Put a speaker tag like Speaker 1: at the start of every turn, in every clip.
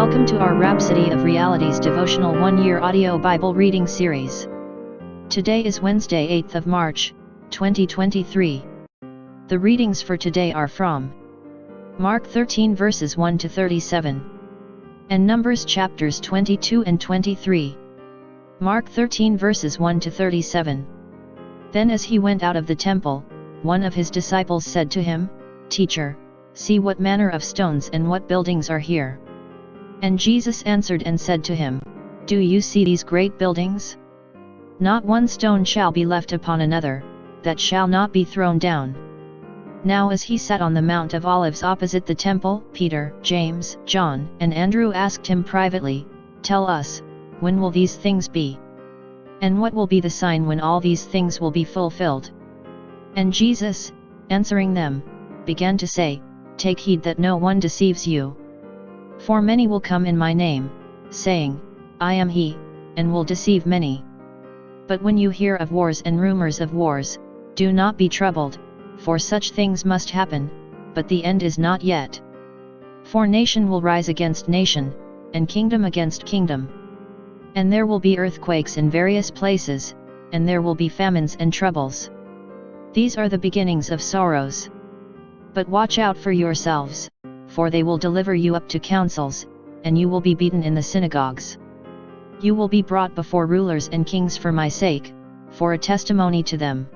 Speaker 1: Welcome to our Rhapsody of Realities devotional 1-year audio Bible reading series. Today is Wednesday, 8th of March, 2023. The readings for today are from Mark 13 verses 1 to 37 and Numbers chapters 22 and 23. Mark 13 verses 1 to 37. Then as he went out of the temple, one of his disciples said to him, "Teacher, see what manner of stones and what buildings are here." And Jesus answered and said to him, "Do you see these great buildings? Not one stone shall be left upon another, that shall not be thrown down." Now as he sat on the Mount of Olives opposite the temple, Peter, James, John, and Andrew asked him privately, "Tell us, when will these things be? And what will be the sign when all these things will be fulfilled?" And Jesus, answering them, began to say, "Take heed that no one deceives you. For many will come in my name, saying, 'I am he,' and will deceive many. But when you hear of wars and rumors of wars, do not be troubled, for such things must happen, but the end is not yet. For nation will rise against nation, and kingdom against kingdom. And there will be earthquakes in various places, and there will be famines and troubles. These are the beginnings of sorrows. But watch out for yourselves, for they will deliver you up to councils, and you will be beaten in the synagogues. You will be brought before rulers and kings for my sake, for a testimony to them.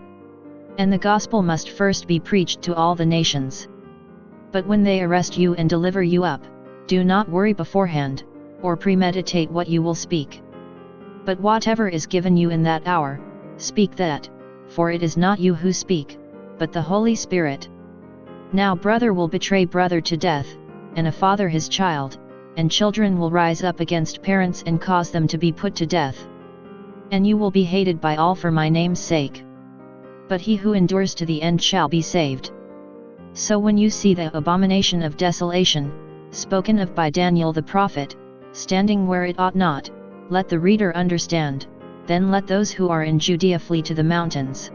Speaker 1: And the gospel must first be preached to all the nations. But when they arrest you and deliver you up, do not worry beforehand, or premeditate what you will speak. But whatever is given you in that hour, speak that, for it is not you who speak, but the Holy Spirit. Now brother will betray brother to death, and a father his child, and children will rise up against parents and cause them to be put to death. And you will be hated by all for my name's sake. But he who endures to the end shall be saved. So when you see the abomination of desolation, spoken of by Daniel the prophet, standing where it ought not, let the reader understand, then let those who are in Judea flee to the mountains.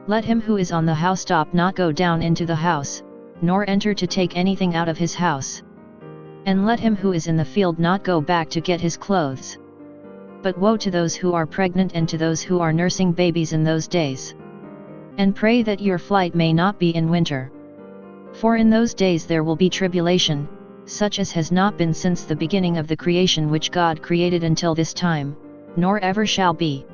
Speaker 1: Let him who is on the housetop not go down into the house, nor enter to take anything out of his house. And let him who is in the field not go back to get his clothes. But woe to those who are pregnant and to those who are nursing babies in those days. And pray that your flight may not be in winter. For in those days there will be tribulation, such as has not been since the beginning of the creation which God created until this time, nor ever shall be.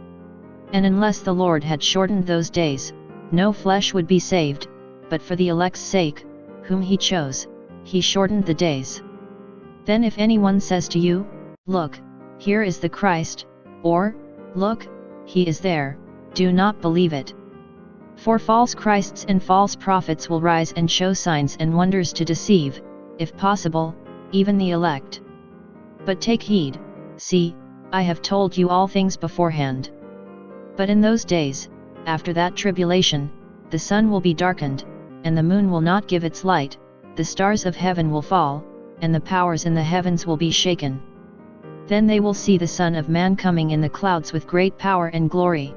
Speaker 1: And unless the Lord had shortened those days, no flesh would be saved, but for the elect's sake, whom he chose, he shortened the days. Then if anyone says to you, 'Look, here is the Christ,' or, 'Look, he is there,' do not believe it. For false Christs and false prophets will rise and show signs and wonders to deceive, if possible, even the elect. But take heed, see, I have told you all things beforehand. But in those days, after that tribulation, the sun will be darkened, and the moon will not give its light, the stars of heaven will fall, and the powers in the heavens will be shaken. Then they will see the Son of Man coming in the clouds with great power and glory.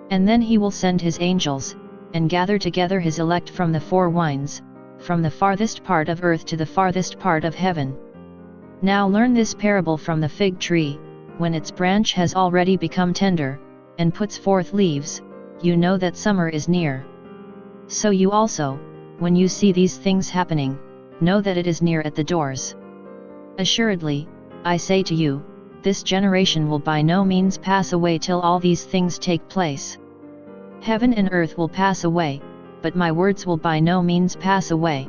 Speaker 1: And then he will send his angels, and gather together his elect from the four winds, from the farthest part of earth to the farthest part of heaven. Now learn this parable from the fig tree: when its branch has already become tender, and puts forth leaves, you know that summer is near. So you also, when you see these things happening, know that it is near at the doors. Assuredly, I say to you, this generation will by no means pass away till all these things take place. Heaven and earth will pass away, but my words will by no means pass away.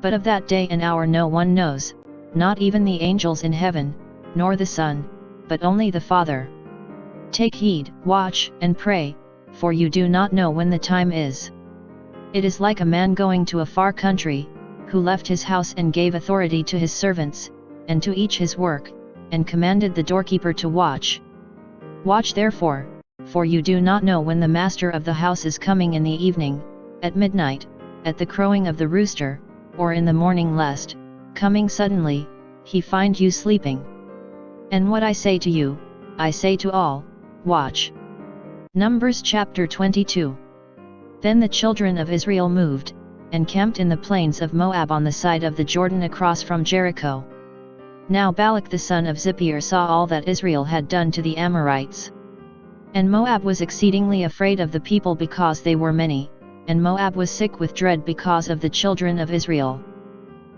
Speaker 1: But of that day and hour no one knows, not even the angels in heaven, nor the Son, but only the Father. Take heed, watch, and pray, for you do not know when the time is. It is like a man going to a far country, who left his house and gave authority to his servants, and to each his work, and commanded the doorkeeper to watch. Watch therefore, for you do not know when the master of the house is coming in the evening, at midnight, at the crowing of the rooster, or in the morning, lest, coming suddenly, he find you sleeping. And what I say to you, I say to all, watch." Numbers chapter 22. Then the children of Israel moved, and camped in the plains of Moab on the side of the Jordan across from Jericho. Now Balak the son of Zippor saw all that Israel had done to the Amorites. And Moab was exceedingly afraid of the people because they were many, and Moab was sick with dread because of the children of Israel.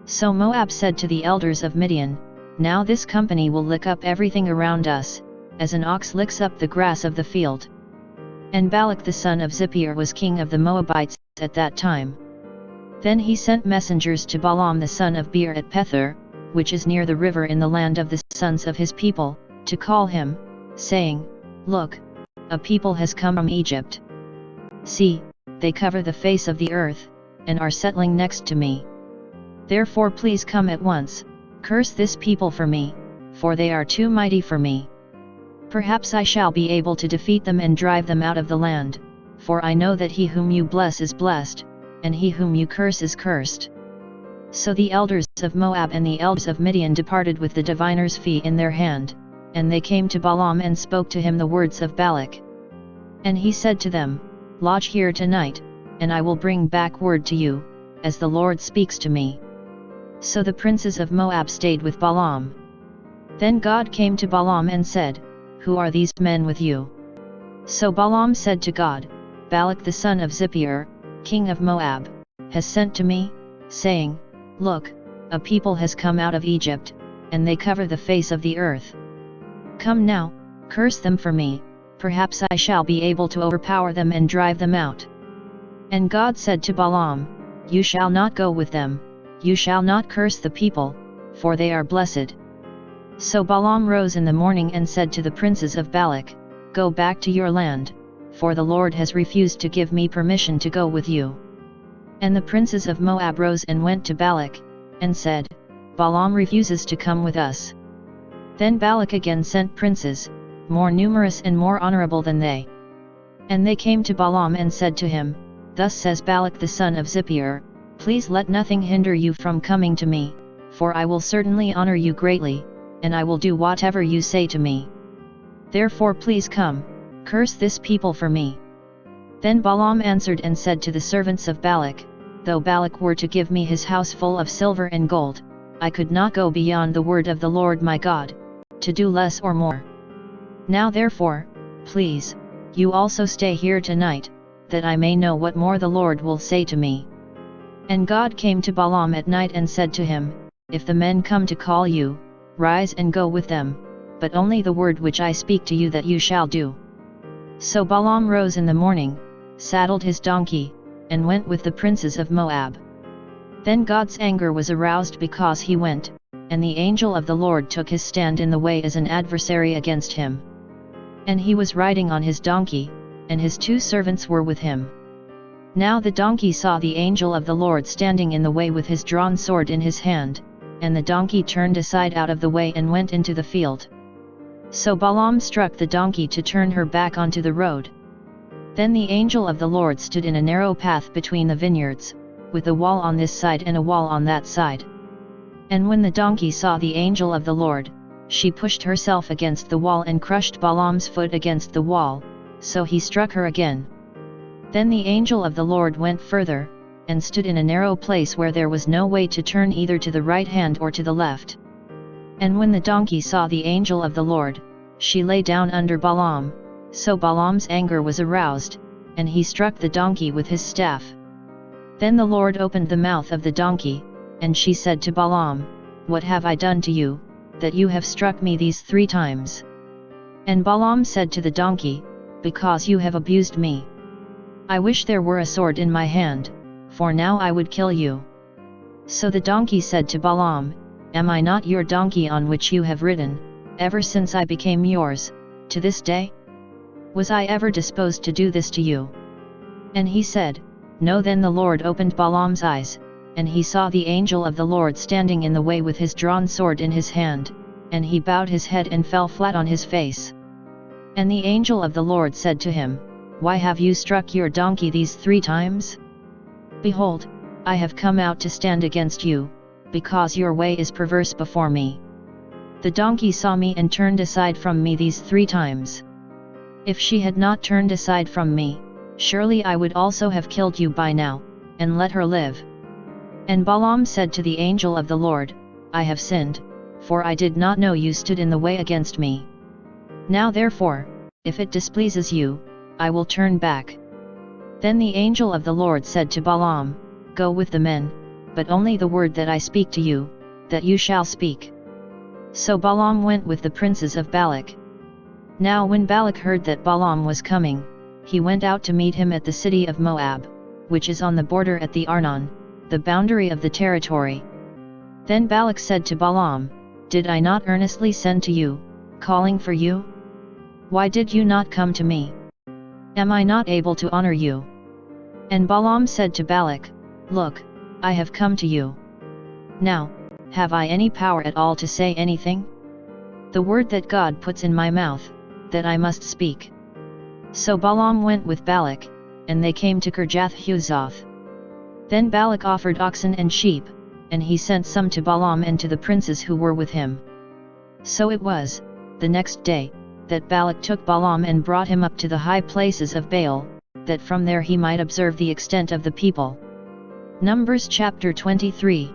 Speaker 1: So Moab said to the elders of Midian, Now this company will lick up everything around us, as an ox licks up the grass of the field. And Balak the son of Zippor was king of the Moabites at that time. Then he sent messengers to Balaam the son of Beor at Pethor, which is near the river in the land of the sons of his people, to call him, saying, Look, a people has come from Egypt. See, they cover the face of the earth, and are settling next to me. Therefore please come at once, curse this people for me, for they are too mighty for me. Perhaps I shall be able to defeat them and drive them out of the land, for I know that he whom you bless is blessed, and he whom you curse is cursed. So the elders of Moab and the elders of Midian departed with the diviner's fee in their hand, and they came to Balaam and spoke to him the words of Balak. And he said to them, Lodge here tonight, and I will bring back word to you, as the Lord speaks to me. So the princes of Moab stayed with Balaam. Then God came to Balaam and said, Who are these men with you? So Balaam said to God, Balak the son of Zippor, king of Moab, has sent to me, saying, Look, a people has come out of Egypt, and they cover the face of the earth. Come now, curse them for me, perhaps I shall be able to overpower them and drive them out. And God said to Balaam, You shall not go with them, you shall not curse the people, for they are blessed. So Balaam rose in the morning and said to the princes of Balak, Go back to your land, for the Lord has refused to give me permission to go with you. And the princes of Moab rose and went to Balak, and said, Balaam refuses to come with us. Then Balak again sent princes, more numerous and more honorable than they. And they came to Balaam and said to him, Thus says Balak the son of Zippor, Please let nothing hinder you from coming to me, for I will certainly honor you greatly, and I will do whatever you say to me. Therefore please come, curse this people for me. Then Balaam answered and said to the servants of Balak, Though Balak were to give me his house full of silver and gold, I could not go beyond the word of the Lord my God, to do less or more. Now therefore, please, you also stay here tonight, that I may know what more the Lord will say to me. And God came to Balaam at night and said to him, If the men come to call you, rise and go with them, but only the word which I speak to you that you shall do. So Balaam rose in the morning, saddled his donkey, and went with the princes of Moab. Then God's anger was aroused because he went, and the angel of the Lord took his stand in the way as an adversary against him. And he was riding on his donkey, and his 2 servants were with him. Now the donkey saw the angel of the Lord standing in the way with his drawn sword in his hand, and the donkey turned aside out of the way and went into the field. So Balaam struck the donkey to turn her back onto the road. Then the angel of the Lord stood in a narrow path between the vineyards, with a wall on this side and a wall on that side. And when the donkey saw the angel of the Lord, she pushed herself against the wall and crushed Balaam's foot against the wall, so he struck her again. Then the angel of the Lord went further, and stood in a narrow place where there was no way to turn either to the right hand or to the left. And when the donkey saw the angel of the Lord, she lay down under Balaam, so Balaam's anger was aroused, and he struck the donkey with his staff. Then the Lord opened the mouth of the donkey, and she said to Balaam, What have I done to you, that you have struck me these 3 times? And Balaam said to the donkey, Because you have abused me. I wish there were a sword in my hand, for now I would kill you. So the donkey said to Balaam, Am I not your donkey on which you have ridden, ever since I became yours, to this day? Was I ever disposed to do this to you? And he said, No. Then the Lord opened Balaam's eyes, and he saw the angel of the Lord standing in the way with his drawn sword in his hand, and he bowed his head and fell flat on his face. And the angel of the Lord said to him, Why have you struck your donkey these 3 times? Behold, I have come out to stand against you, because your way is perverse before me. The donkey saw me and turned aside from me these 3 times. If she had not turned aside from me, surely I would also have killed you by now, and let her live. And Balaam said to the angel of the Lord, I have sinned, for I did not know you stood in the way against me. Now therefore, if it displeases you, I will turn back." Then the angel of the Lord said to Balaam, "Go with the men, but only the word that I speak to you, that you shall speak." So Balaam went with the princes of Balak. Now when Balak heard that Balaam was coming, he went out to meet him at the city of Moab, which is on the border at the Arnon, the boundary of the territory. Then Balak said to Balaam, "Did I not earnestly send to you, calling for you? Why did you not come to me? Am I not able to honor you?" And Balaam said to Balak, "Look, I have come to you. Now, have I any power at all to say anything? The word that God puts in my mouth, that I must speak." So Balaam went with Balak, and they came to Kirjath-Huzoth. Then Balak offered oxen and sheep, and he sent some to Balaam and to the princes who were with him. So it was, the next day, that Balak took Balaam and brought him up to the high places of Baal, that from there he might observe the extent of the people. Numbers chapter 23.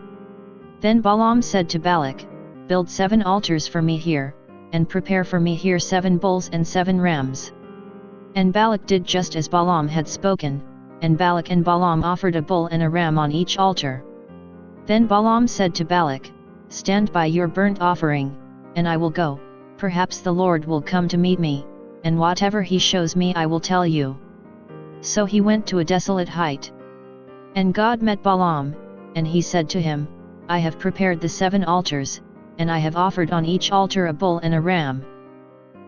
Speaker 1: Then Balaam said to Balak, "Build 7 altars for me here, and prepare for me here 7 bulls and 7 rams." And Balak did just as Balaam had spoken, and Balak and Balaam offered a bull and a ram on each altar. Then Balaam said to Balak, "Stand by your burnt offering, and I will go, perhaps the Lord will come to meet me, and whatever he shows me I will tell you." So he went to a desolate height. And God met Balaam, and he said to him, "I have prepared the 7 altars, and I have offered on each altar a bull and a ram."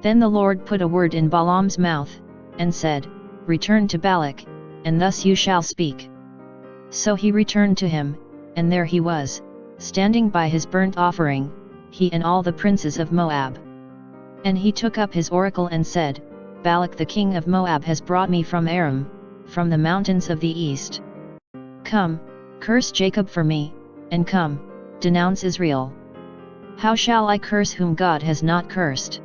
Speaker 1: Then the Lord put a word in Balaam's mouth, and said, "Return to Balak, and thus you shall speak." So he returned to him, and there he was, standing by his burnt offering, he and all the princes of Moab. And he took up his oracle and said, "Balak the king of Moab has brought me from Aram, from the mountains of the east. Come, curse Jacob for me, and come, denounce Israel. How shall I curse whom God has not cursed?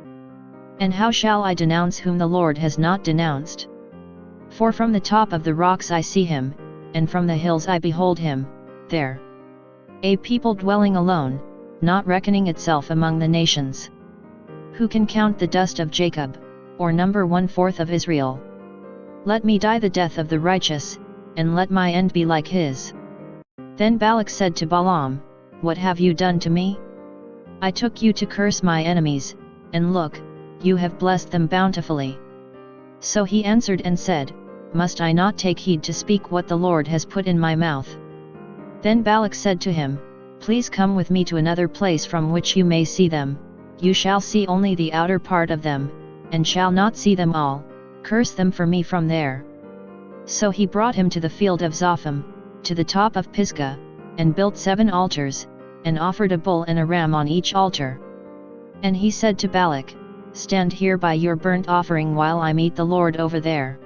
Speaker 1: And how shall I denounce whom the Lord has not denounced? For from the top of the rocks I see him, and from the hills I behold him, there. A people dwelling alone, not reckoning itself among the nations. Who can count the dust of Jacob, or number 1/4 of Israel? Let me die the death of the righteous, and let my end be like his." Then Balak said to Balaam, "What have you done to me? I took you to curse my enemies, and look, you have blessed them bountifully." So he answered and said, "Must I not take heed to speak what the Lord has put in my mouth?" Then Balak said to him, "Please come with me to another place from which you may see them. You shall see only the outer part of them, and shall not see them all. Curse them for me from there." So he brought him to the field of Zophim, to the top of Pisgah, and built 7 altars, and offered a bull and a ram on each altar. And he said to Balak, "Stand here by your burnt offering while I meet the Lord over there."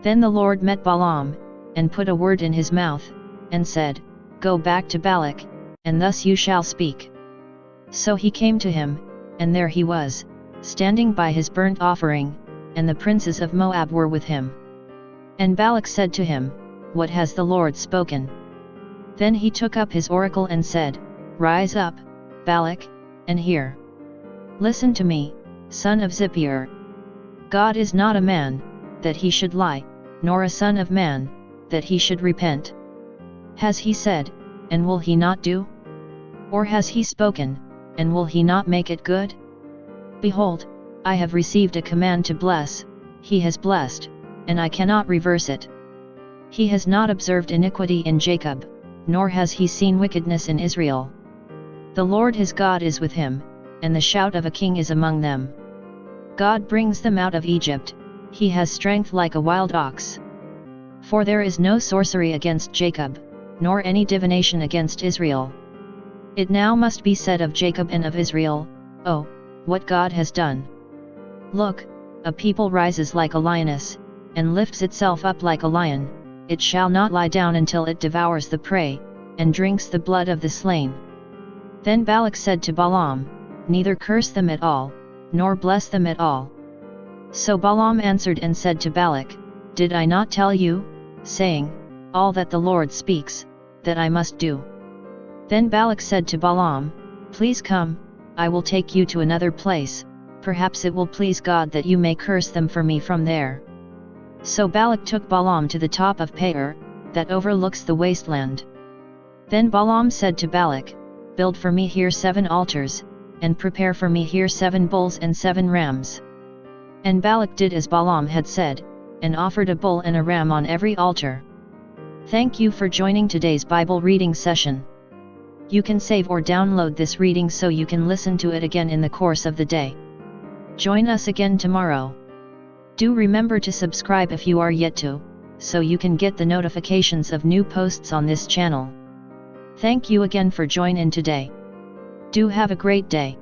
Speaker 1: Then the Lord met Balaam, and put a word in his mouth, and said, "Go back to Balak, and thus you shall speak." So he came to him, and there he was, standing by his burnt offering, and the princes of Moab were with him. And Balak said to him, "What has the Lord spoken?" Then he took up his oracle and said, "Rise up, Balak, and hear. Listen to me, son of Zippor. God is not a man, that he should lie, nor a son of man, that he should repent. Has he said, and will he not do? Or has he spoken, and will he not make it good? Behold, I have received a command to bless, he has blessed, and I cannot reverse it. He has not observed iniquity in Jacob, nor has he seen wickedness in Israel. The Lord his God is with him, and the shout of a king is among them. God brings them out of Egypt, he has strength like a wild ox. For there is no sorcery against Jacob, nor any divination against Israel. It now must be said of Jacob and of Israel, Oh, what God has done. Look, a people rises like a lioness, and lifts itself up like a lion, it shall not lie down until it devours the prey, and drinks the blood of the slain." Then Balak said to Balaam, "Neither curse them at all, nor bless them at all." So Balaam answered and said to Balak, "Did I not tell you, saying, all that the Lord speaks, that I must do?" Then Balak said to Balaam, "Please come, I will take you to another place, perhaps it will please God that you may curse them for me from there. So Balak took Balaam to the top of Peor, that overlooks the wasteland. Then Balaam said to Balak, "Build for me here 7 altars, and prepare for me here 7 bulls and 7 rams." And Balak did as Balaam had said, and offered a bull and a ram on every altar. Thank you for joining today's Bible reading session. You can save or download this reading so you can listen to it again in the course of the day. Join us again tomorrow. Do remember to subscribe if you are yet to, so you can get the notifications of new posts on this channel. Thank you again for joining in today. Do have a great day.